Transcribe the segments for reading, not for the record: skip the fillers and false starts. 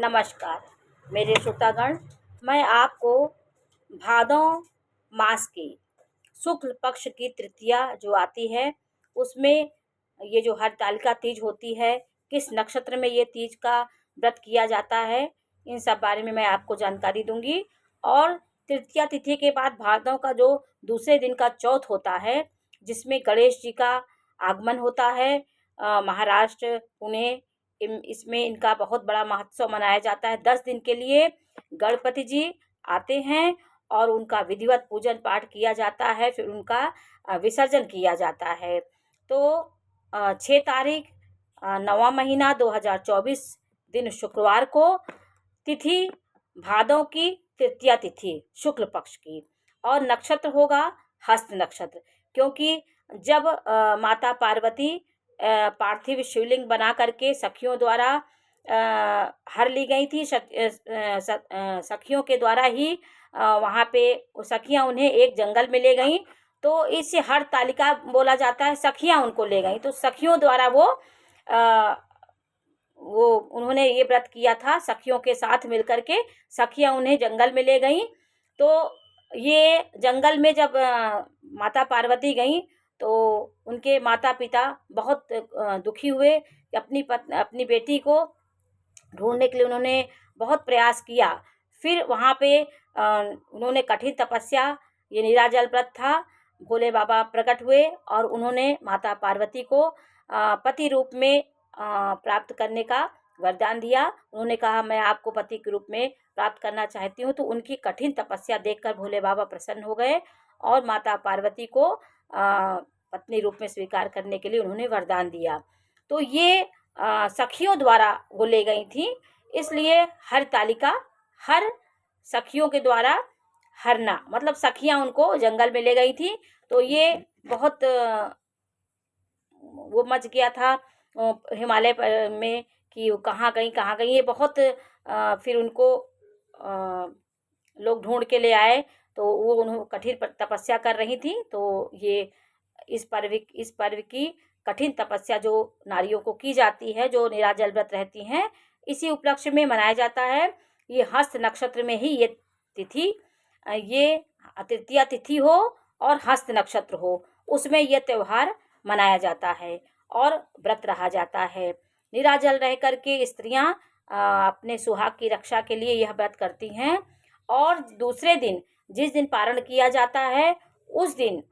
नमस्कार मेरे श्रोतागण। मैं आपको भादों मास की शुक्ल पक्ष की तृतीया जो आती है उसमें ये जो हरतालिका तीज होती है, किस नक्षत्र में ये तीज का व्रत किया जाता है, इन सब बारे में मैं आपको जानकारी दूंगी। और तृतीया तिथि के बाद भादों का जो दूसरे दिन का चौथ होता है, जिसमें गणेश जी का आगमन होता है। महाराष्ट्र पुणे इसमें इनका बहुत बड़ा महोत्सव मनाया जाता है। 10 दिन के लिए गणपति जी आते हैं और उनका विधिवत पूजन पाठ किया जाता है, फिर उनका विसर्जन किया जाता है। तो 6 तारीख 9वां महीना 2024 दिन शुक्रवार को तिथि भादों की तृतीया तिथि शुक्ल पक्ष की, और नक्षत्र होगा हस्त नक्षत्र। क्योंकि जब माता पार्वती पार्थिव शिवलिंग बना करके सखियों द्वारा हर ली गई थी, सखियों के द्वारा ही वहाँ पे सखियाँ उन्हें एक जंगल में ले गईं, तो इसे हरतालिका बोला जाता है। सखियाँ उनको ले गईं, तो सखियों द्वारा वो उन्होंने ये व्रत किया था। सखियों के साथ मिलकर के सखियाँ उन्हें जंगल में ले गईं। तो ये जंगल में जब माता पार्वती गईं तो उनके माता पिता बहुत दुखी हुए कि अपनी बेटी को ढूंढने के लिए उन्होंने बहुत प्रयास किया। फिर वहाँ पे उन्होंने कठिन तपस्या, ये नीराजल व्रत था, भोले बाबा प्रकट हुए और उन्होंने माता पार्वती को पति रूप में प्राप्त करने का वरदान दिया। उन्होंने कहा, मैं आपको पति के रूप में प्राप्त करना चाहती हूँ। तो उनकी कठिन तपस्या देखकर भोले बाबा प्रसन्न हो गए और माता पार्वती को पत्नी रूप में स्वीकार करने के लिए उन्होंने वरदान दिया। तो ये सखियों द्वारा वो ले गई थी, इसलिए हरतालिका हर सखियों के द्वारा हरना, मतलब सखियां उनको जंगल में ले गई थी। तो ये बहुत वो मच गया था हिमालय में कि वो कहाँ गई। ये बहुत फिर उनको लोग ढूंढ के ले आए, तो वो उन्होंने कठिन तपस्या कर रही थी। तो ये इस पर्व की कठिन तपस्या जो नारियों को की जाती है, जो निराजल व्रत रहती हैं, इसी उपलक्ष्य में मनाया जाता है। ये हस्त नक्षत्र में ही ये तिथि, ये तृतीया तिथि हो और हस्त नक्षत्र हो, उसमें यह त्यौहार मनाया जाता है और व्रत रहा जाता है। निराजल रह करके स्त्रियां अपने सुहाग की रक्षा के लिए यह व्रत करती हैं। और दूसरे दिन जिस दिन पारण किया जाता है, उस दिन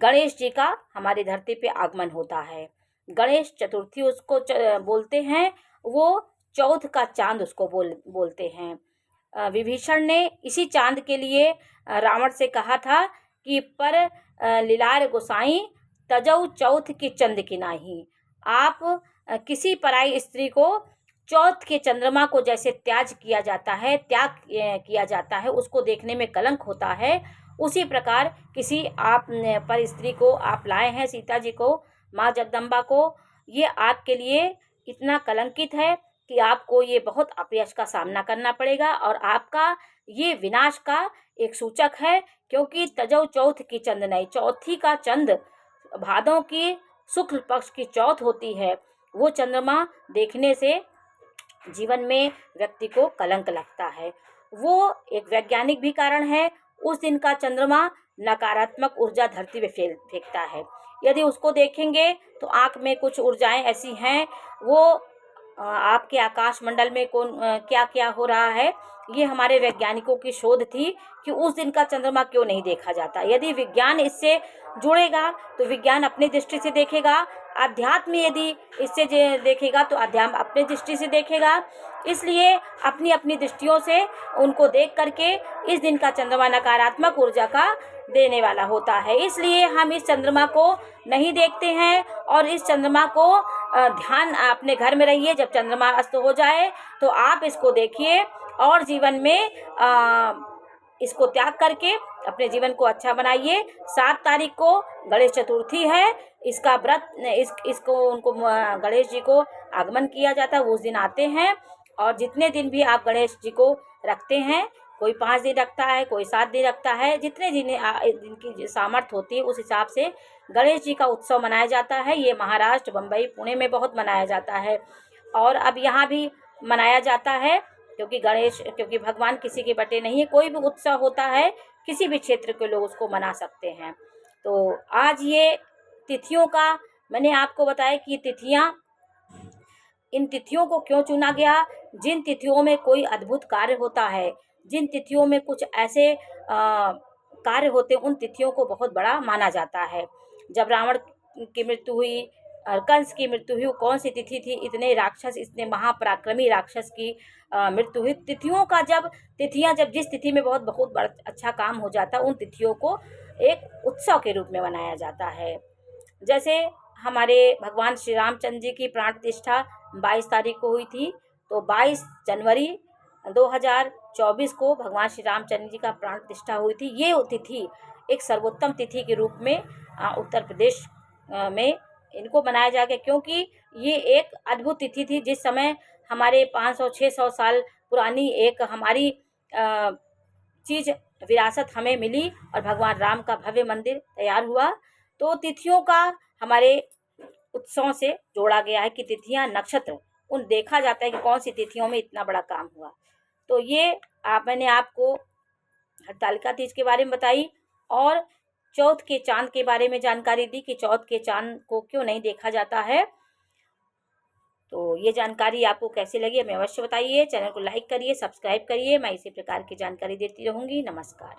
गणेश जी का हमारी धरती पे आगमन होता है। गणेश चतुर्थी उसको बोलते हैं, वो चौथ का चांद उसको बोलते हैं। विभीषण ने इसी चांद के लिए रावण से कहा था कि पर लीलार गोसाई तजौ चौथ की चंद की नाही। आप किसी पराई स्त्री को चौथ के चंद्रमा को जैसे त्याग किया जाता है, उसको देखने में कलंक होता है, उसी प्रकार किसी आप पर स्त्री को आप लाए हैं, सीता जी को, माँ जगदम्बा को, ये आपके लिए इतना कलंकित है कि आपको ये बहुत अपयश का सामना करना पड़ेगा और आपका ये विनाश का एक सूचक है। क्योंकि तजौ चौथ की चंद नहीं, चौथी का चंद, भादों की शुक्ल पक्ष की चौथ होती है, वो चंद्रमा देखने से जीवन में व्यक्ति को कलंक लगता है। वो एक वैज्ञानिक भी कारण है। उस दिन का चंद्रमा नकारात्मक ऊर्जा धरती पे फेंकता है। यदि उसको देखेंगे तो आँख में कुछ ऊर्जाएं ऐसी हैं, वो आपके आकाश मंडल में क्या क्या हो रहा है, ये हमारे वैज्ञानिकों की शोध थी कि उस दिन का चंद्रमा क्यों नहीं देखा जाता। यदि विज्ञान इससे जुड़ेगा तो विज्ञान अपनी दृष्टि से देखेगा, अध्यात्म यदि इससे देखेगा तो अध्यात्म अपनी दृष्टि से देखेगा। इसलिए अपनी अपनी दृष्टियों से उनको देख करके इस दिन का चंद्रमा नकारात्मक ऊर्जा का देने वाला होता है। इसलिए हम इस चंद्रमा को नहीं देखते हैं और इस चंद्रमा को ध्यान अपने घर में रहिए। जब चंद्रमा अस्त हो जाए तो आप इसको देखिए और जीवन में इसको त्याग करके अपने जीवन को अच्छा बनाइए। 7 तारीख को गणेश चतुर्थी है, इसका व्रत इसको उनको गणेश जी को आगमन किया जाता है, वो उस दिन आते हैं। और जितने दिन भी आप गणेश जी को रखते हैं, कोई 5 दिन रखता है, कोई 7 दिन रखता है, जितने दिन की सामर्थ्य होती है उस हिसाब से गणेश जी का उत्सव मनाया जाता है। ये महाराष्ट्र, बम्बई, पुणे में बहुत मनाया जाता है और अब यहाँ भी मनाया जाता है। क्योंकि भगवान किसी के बटे नहीं है। कोई भी उत्सव होता है किसी भी क्षेत्र के लोग उसको मना सकते हैं। तो आज ये तिथियों का मैंने आपको बताया कि तिथियां, इन तिथियों को क्यों चुना गया। जिन तिथियों में कोई अद्भुत कार्य होता है, जिन तिथियों में कुछ ऐसे कार्य होते हैं, उन तिथियों को बहुत बड़ा माना जाता है। जब रावण की मृत्यु हुई और कंस की मृत्यु हुई, कौन सी तिथि थी? इतने राक्षस, इतने महापराक्रमी राक्षस की मृत्यु हुई। तिथियां जब जिस तिथि में बहुत बहुत बड़ा अच्छा काम हो जाता है, उन तिथियों को एक उत्सव के रूप में मनाया जाता है। जैसे हमारे भगवान श्री रामचंद्र जी की प्राण प्रतिष्ठा 22 तारीख को हुई थी। तो 22 जनवरी 2024 को भगवान श्री रामचंद्र जी का प्राण प्रतिष्ठा हुई थी। ये तिथि एक सर्वोत्तम तिथि के रूप में उत्तर प्रदेश में इनको मनाया जा गया, क्योंकि ये एक अद्भुत तिथि थी। जिस समय हमारे 500-600 साल पुरानी एक हमारी चीज़ विरासत हमें मिली और भगवान राम का भव्य मंदिर तैयार हुआ। तो तिथियों का हमारे उत्सवों से जोड़ा गया है कि तिथियां, नक्षत्र, उन देखा जाता है कि कौन सी तिथियों में इतना बड़ा काम हुआ। तो ये मैंने आपको हरतालिका तीज के बारे में बताई और चौथ के चांद के बारे में जानकारी दी कि चौथ के चांद को क्यों नहीं देखा जाता है। तो ये जानकारी आपको कैसी लगी हमें अवश्य बताइए। चैनल को लाइक करिए, सब्सक्राइब करिए। मैं इसी प्रकार की जानकारी देती रहूँगी। नमस्कार।